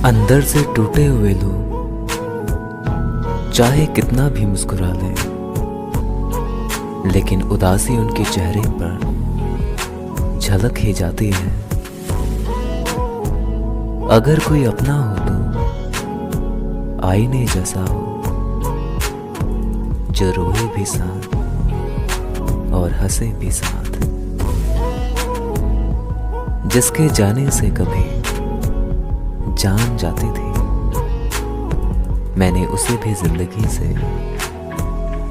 अंदर से टूटे हुए लोग चाहे कितना भी मुस्कुरा लें, लेकिन उदासी उनके चेहरे पर झलक ही जाती है। अगर कोई अपना हो तो आईने जैसा हो, जो रोए भी साथ और हंसे भी साथ, जिसके जाने से कभी जान जाती थी, मैंने उसे भी जिंदगी से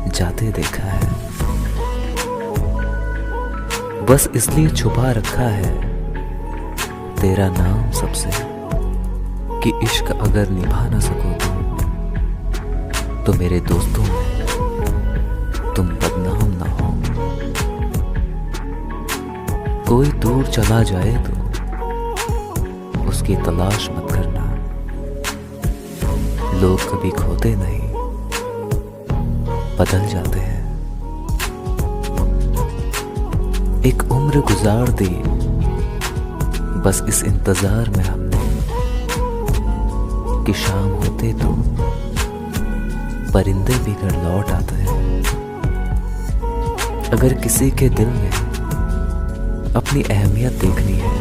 जाते देखा है। बस इसलिए छुपा रखा है तेरा नाम सबसे, कि इश्क अगर निभा ना सको तो मेरे दोस्तों में तुम बदनाम ना हो। कोई दूर चला जाए तो उसकी तलाश मत करना, लोग कभी खोते नहीं, बदल जाते हैं। एक उम्र गुजार दी बस इस इंतजार में हमने, कि शाम होते तो परिंदे भी घर लौट आते हैं। अगर किसी के दिल में अपनी अहमियत देखनी है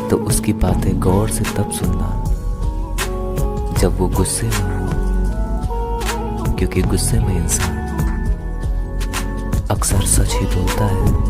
तो उसकी बातें गौर से तब सुनना जब वो गुस्से में हो, क्योंकि गुस्से में इंसान अक्सर सच ही बोलता है।